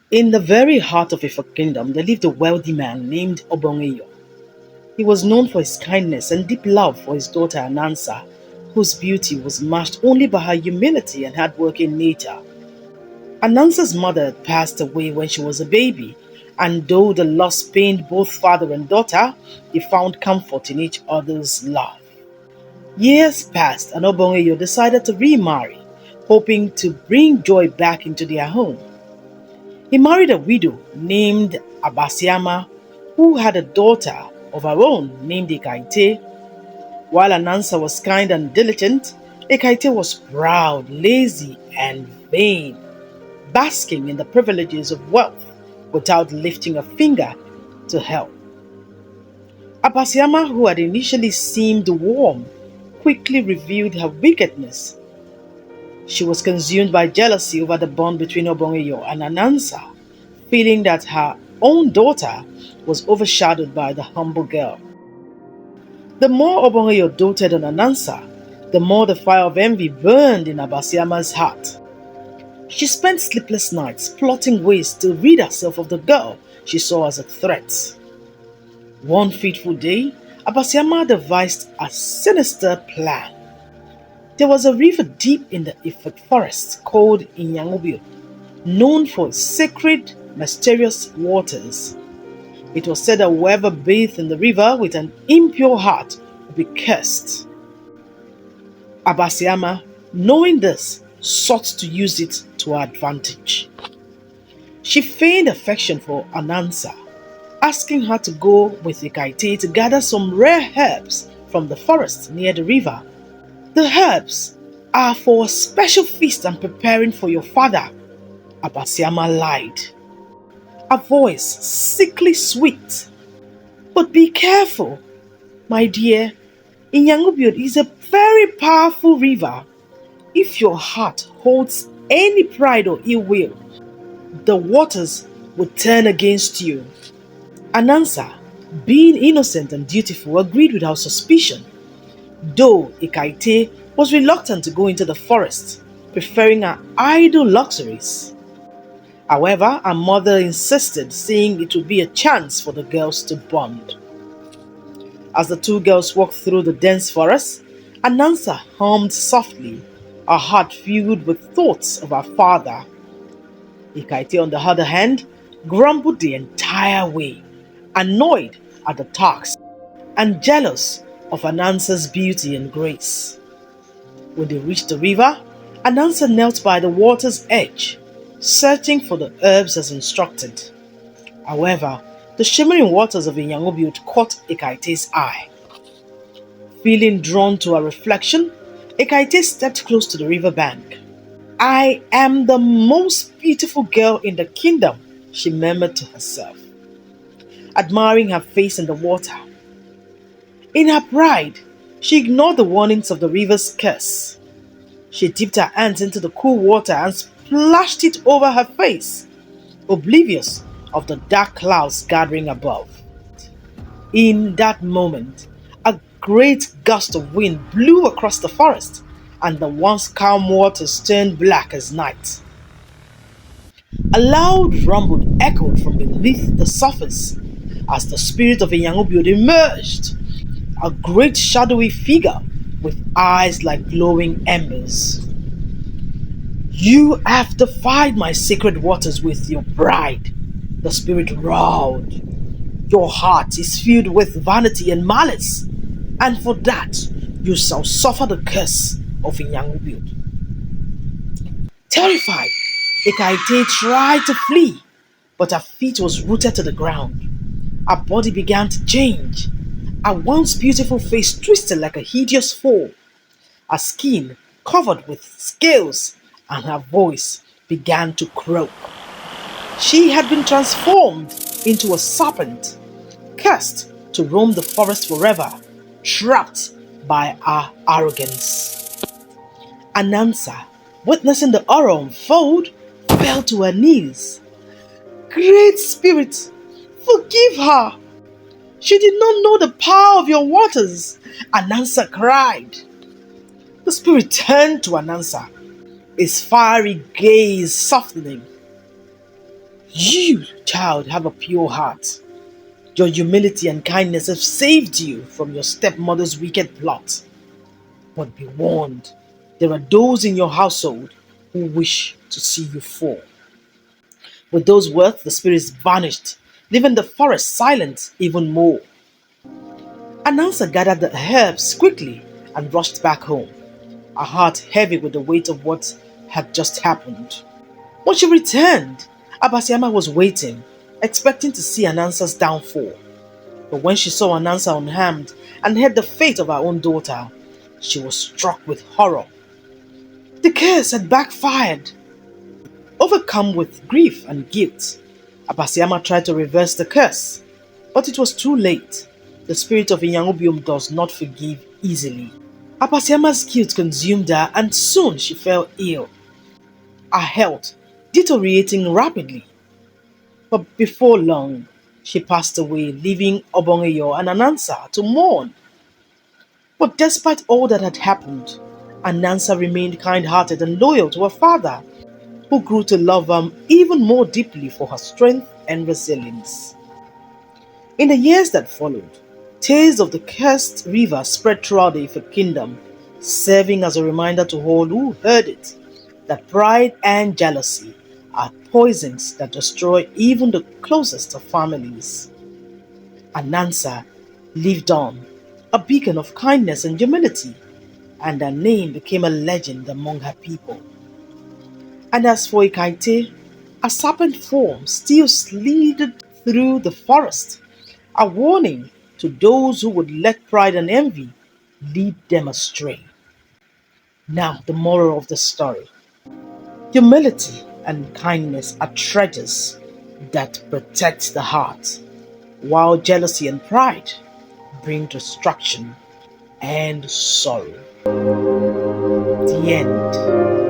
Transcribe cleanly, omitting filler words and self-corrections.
In the very heart of Ifa kingdom, there lived a wealthy man named Obongeyo. He was known for his kindness and deep love for his daughter Anansa, whose beauty was matched only by her humility and hardworking nature. Anansa's mother had passed away when she was a baby, and though the loss pained both father and daughter, they found comfort in each other's love. Years passed, and Obongeyo decided to remarry, hoping to bring joy back into their home. He married a widow named Abasiama, who had a daughter of her own named Ekaite. While Anansa was kind and diligent, Ekaite was proud, lazy, and vain, basking in the privileges of wealth without lifting a finger to help. Abasiama, who had initially seemed warm, quickly revealed her wickedness. She was consumed by jealousy over the bond between Obongeyo and Anansa, feeling that her own daughter was overshadowed by the humble girl. The more Obongeyo doted on Anansa, the more the fire of envy burned in Abasiama's heart. She spent sleepless nights plotting ways to rid herself of the girl she saw as a threat. One fateful day, Abasiama devised a sinister plan. There was a river deep in the Ifat forest called Inyangubio, known for its sacred, mysterious waters. It was said that whoever bathed in the river with an impure heart would be cursed. Abasiama, knowing this, sought to use it to her advantage. She feigned affection for Anansa, asking her to go with Ekaite to gather some rare herbs from the forest near the river. The herbs are for a special feast I'm preparing for your father, Abasiama lied, a voice sickly sweet. But be careful, my dear. Inyangubiod is a very powerful river. If your heart holds any pride or ill will, the waters will turn against you. Anansa, being innocent and dutiful, agreed without suspicion, though Ekaite was reluctant to go into the forest, preferring her idle luxuries. However, her mother insisted, saying it would be a chance for the girls to bond. As the two girls walked through the dense forest, Anansa hummed softly, her heart filled with thoughts of her father. Ekaite, on the other hand, grumbled the entire way, annoyed at the task and jealous of Anansa's beauty and grace. When they reached the river, Anansa knelt by the water's edge, searching for the herbs as instructed. However, the shimmering waters of Inyangobiot caught Ekaite's eye. Feeling drawn to her reflection, Ekaite stepped close to the river bank. I am the most beautiful girl in the kingdom, she murmured to herself, admiring her face in the water. In her pride, she ignored the warnings of the river's curse. She dipped her hands into the cool water and splashed it over her face, oblivious of the dark clouds gathering above. In that moment, a great gust of wind blew across the forest, and the once calm waters turned black as night. A loud rumble echoed from beneath the surface as the spirit of Inyangobiod emerged, a great shadowy figure with eyes like glowing embers. You have defied my sacred waters with your pride, the spirit roared. Your heart is filled with vanity and malice, and for that you shall suffer the curse of Inyangubiod. Terrified, Ekaite tried to flee, but her feet was rooted to the ground. Her body began to change. Her once beautiful face twisted like a hideous foe. Her skin covered with scales, and her voice began to croak. She had been transformed into a serpent, cursed to roam the forest forever, trapped by her arrogance. Anansa, witnessing the horror unfold, fell to her knees. Great Spirit, forgive her. She did not know the power of your waters, Anansa cried. The spirit turned to Anansa, his fiery gaze softening. You, child, have a pure heart. Your humility and kindness have saved you from your stepmother's wicked plot. But be warned, there are those in your household who wish to see you fall. With those words, the spirits vanished, leaving the forest silent even more. Anansa gathered the herbs quickly and rushed back home, her heart heavy with the weight of what had just happened. When she returned, Abasiama was waiting, expecting to see Anansa's downfall. But when she saw Anansa unharmed and heard the fate of her own daughter, she was struck with horror. The curse had backfired. Overcome with grief and guilt, Abasiama tried to reverse the curse, but it was too late. The spirit of Inyangubium does not forgive easily. Abasiama's guilt consumed her and soon she fell ill, her health deteriorating rapidly. But before long, she passed away, leaving Obongeyo and Anansa to mourn. But despite all that had happened, Anansa remained kind-hearted and loyal to her father, who grew to love her even more deeply for her strength and resilience. In the years that followed, tales of the cursed river spread throughout the Ife kingdom, serving as a reminder to all who heard it that pride and jealousy are poisons that destroy even the closest of families. Anansa lived on, a beacon of kindness and humility, and her name became a legend among her people. And as for Ikaite, a serpent form still slithered through the forest, a warning to those who would let pride and envy lead them astray. Now, the moral of the story: humility and kindness are treasures that protect the heart, while jealousy and pride bring destruction and sorrow. The end.